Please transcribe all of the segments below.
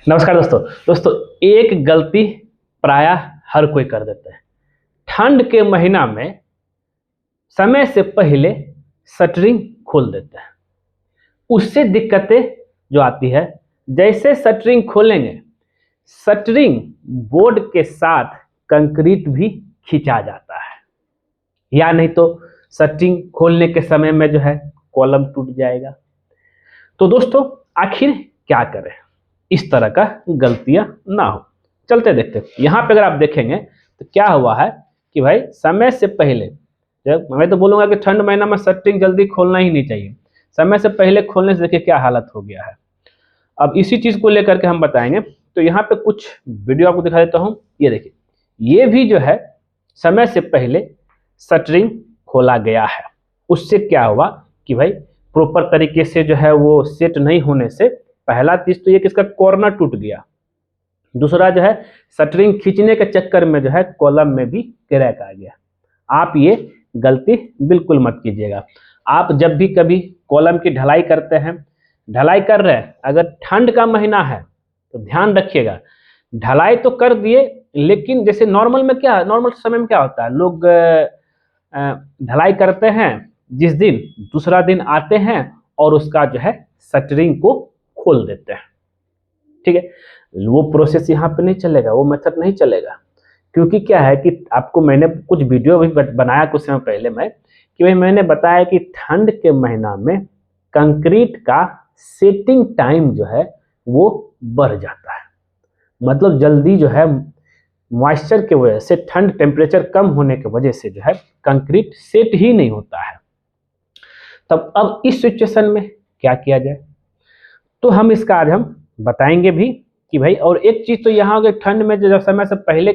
नमस्कार दोस्तों एक गलती प्रायः हर कोई कर देता है। ठंड के महीना में समय से पहले शटरिंग खोल देते हैं। उससे दिक्कतें जो आती है, जैसे शटरिंग खोलेंगे, शटरिंग बोर्ड के साथ कंक्रीट भी खींचा जाता है, या नहीं तो शटरिंग खोलने के समय में जो है कॉलम टूट जाएगा। तो दोस्तों आखिर क्या करें इस तरह का गलतियां ना हो। चलते देखते यहाँ पे अगर आप देखेंगे तो क्या हुआ है कि भाई समय से पहले, जब मैं तो बोलूंगा कि ठंड महीना में शटरिंग जल्दी खोलना ही नहीं चाहिए। समय से पहले खोलने से देखिए क्या हालत हो गया है। अब इसी चीज को लेकर के हम बताएंगे। तो यहाँ पे कुछ वीडियो आपको दिखा देता हूँ। ये देखिए, ये भी जो है समय से पहले शटरिंग खोला गया है। उससे क्या हुआ कि भाई प्रॉपर तरीके से जो है वो सेट नहीं होने से पहला चीज तो ये कि इसका कॉर्नर टूट गया। दूसरा जो है शटरिंग खींचने के चक्कर में जो है कॉलम में भी क्रैक आ गया। आप ये गलती बिल्कुल मत कीजिएगा। आप जब भी कभी कॉलम की ढलाई करते हैं, ढलाई कर रहे हैं, अगर ठंड का महीना है तो ध्यान रखिएगा, ढलाई तो कर दिए, लेकिन जैसे नॉर्मल समय में क्या होता है, लोग ढलाई करते हैं जिस दिन, दूसरा दिन आते हैं और उसका जो है शटरिंग को खोल देते हैं। ठीक है, वो प्रोसेस यहाँ पे नहीं चलेगा, वो मेथड नहीं चलेगा। क्योंकि क्या है कि आपको मैंने कुछ वीडियो भी बनाया कुछ समय पहले मैं, कि भाई मैंने बताया कि ठंड के महीना में कंक्रीट का सेटिंग टाइम जो है वो बढ़ जाता है। मतलब जल्दी जो है मॉइस्चर के वजह से, ठंड टेम्परेचर कम होने की वजह से जो है कंक्रीट सेट ही नहीं होता है। तब अब इस सिचुएशन में क्या किया जाए, तो हम इसका आज हम बताएंगे भी कि भाई, और एक चीज तो यहाँ हो गई, ठंड में जब समय से पहले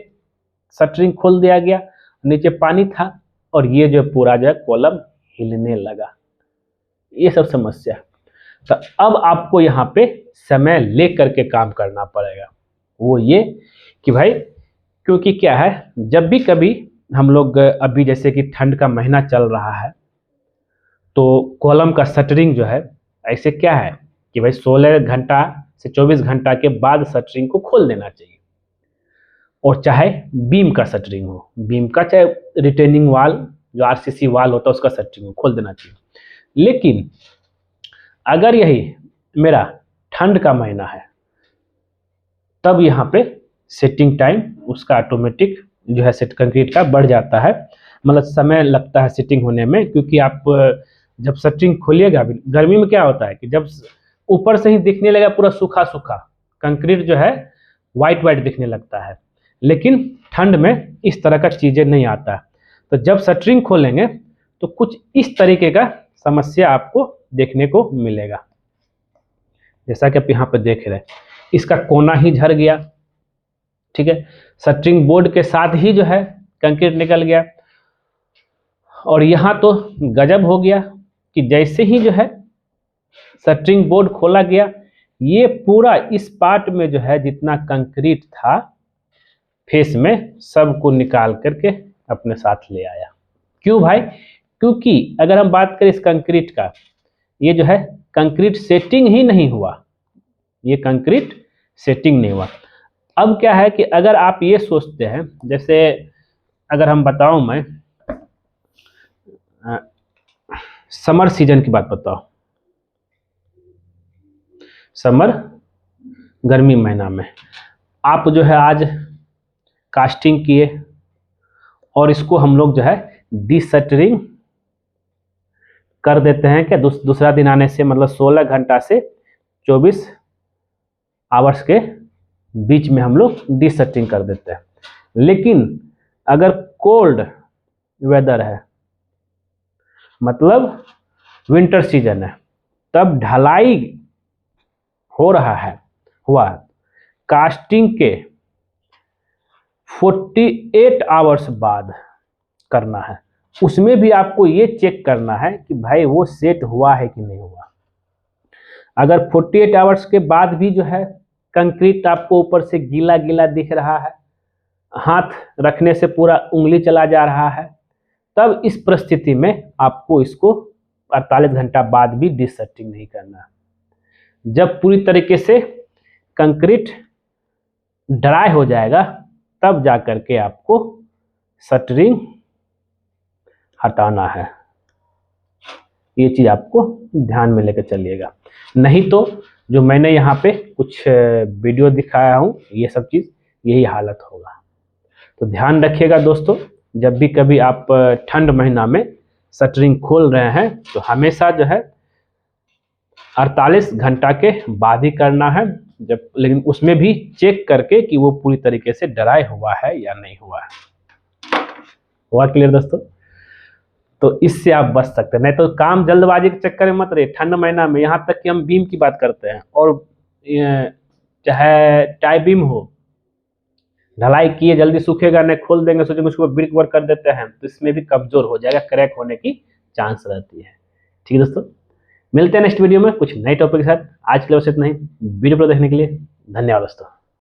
शटरिंग खोल दिया गया, नीचे पानी था और ये जो पूरा जो है कॉलम हिलने लगा, ये सब समस्या। तो अब आपको यहाँ पे समय ले करके काम करना पड़ेगा। वो ये कि भाई, क्योंकि क्या है, जब भी कभी हम लोग, अभी जैसे कि ठंड का महीना चल रहा है, तो कॉलम का शटरिंग जो है, ऐसे क्या है कि भाई 16 घंटा से 24 घंटा के बाद शटरिंग को खोल देना चाहिए। और चाहे बीम का शटरिंग हो, बीम का चाहे रिटेनिंग वाल जो आरसीसी वाल होता है उसका शटरिंग हो, खोल देना चाहिए। लेकिन अगर यही मेरा ठंड का महीना है, तब यहाँ पे सेटिंग टाइम उसका ऑटोमेटिक जो है सेट कंक्रीट का बढ़ जाता है। मतलब समय लगता है सेटिंग होने में, क्योंकि आप जब शटरिंग खोलिएगा, गर्मी में क्या होता है कि जब ऊपर से ही दिखने लगा पूरा सूखा सूखा कंक्रीट जो है वाइट वाइट दिखने लगता है, लेकिन ठंड में इस तरह का चीजें नहीं आता। तो जब शटरिंग खोलेंगे तो कुछ इस तरीके का समस्या आपको देखने को मिलेगा। जैसा कि आप यहाँ पे देख रहे हैं, इसका कोना ही झड़ गया। ठीक है, शटरिंग बोर्ड के साथ ही जो है कंक्रीट निकल गया। और यहाँ तो गजब हो गया कि जैसे ही जो है शटरिंग बोर्ड खोला गया, ये पूरा इस पार्ट में जो है जितना कंक्रीट था फेस में, सबको निकाल करके अपने साथ ले आया। क्यों भाई? क्योंकि अगर हम बात करें इस कंक्रीट का, ये जो है कंक्रीट सेटिंग ही नहीं हुआ, ये कंक्रीट सेटिंग नहीं हुआ। अब क्या है कि अगर आप ये सोचते हैं, जैसे अगर हम बताऊं, मैं समर सीजन की बात बताओ, समर गर्मी महीना में आप जो है आज कास्टिंग किए और इसको हम लोग जो है डिशटरिंग कर देते हैं क्या, दूसरा दिन आने से, मतलब 16 घंटा से 24 आवर्स के बीच में हम लोग डिशटरिंग कर देते हैं। लेकिन अगर कोल्ड वेदर है, मतलब विंटर सीजन है, तब ढलाई हो रहा है, हुआ है, कास्टिंग के 48 आवर्स बाद करना है। उसमें भी आपको ये चेक करना है कि भाई वो सेट हुआ है कि नहीं हुआ। अगर 48 आवर्स के बाद भी जो है कंक्रीट आपको ऊपर से गीला गीला दिख रहा है, हाथ रखने से पूरा उंगली चला जा रहा है, तब इस परिस्थिति में आपको इसको 48 घंटा बाद भी डिशटरिंग नहीं करना। जब पूरी तरीके से कंक्रीट ड्राई हो जाएगा तब जा करके आपको शटरिंग हटाना है। ये चीज़ आपको ध्यान में लेकर चलिएगा, नहीं तो जो मैंने यहाँ पे कुछ वीडियो दिखाया हूँ ये सब चीज़ यही हालत होगा। तो ध्यान रखिएगा दोस्तों, जब भी कभी आप ठंड महीना में शटरिंग खोल रहे हैं तो हमेशा जो है 48 घंटा के बाद ही करना है, जब लेकिन उसमें भी चेक करके कि वो पूरी तरीके से ड्राई हुआ है या नहीं हुआ है। हुआ क्लियर दोस्तों? तो इससे आप बच सकते हैं, नहीं तो काम जल्दबाजी के चक्कर में मत रहिए। ठंड महीना में यहाँ तक कि हम बीम की बात करते हैं और चाहे टाई बीम हो, ढलाई किए जल्दी सूखेगा नहीं, खोल देंगे सोचेंगे उसको ब्रिक वर्क कर देते हैं तो इसमें भी कमजोर हो जाएगा, क्रैक होने की चांस रहती है। ठीक है दोस्तों, मिलते हैं नेक्स्ट वीडियो में कुछ नए टॉपिक के साथ। आज के लिए बस इतना ही। वीडियो को देखने के लिए धन्यवाद दोस्तों।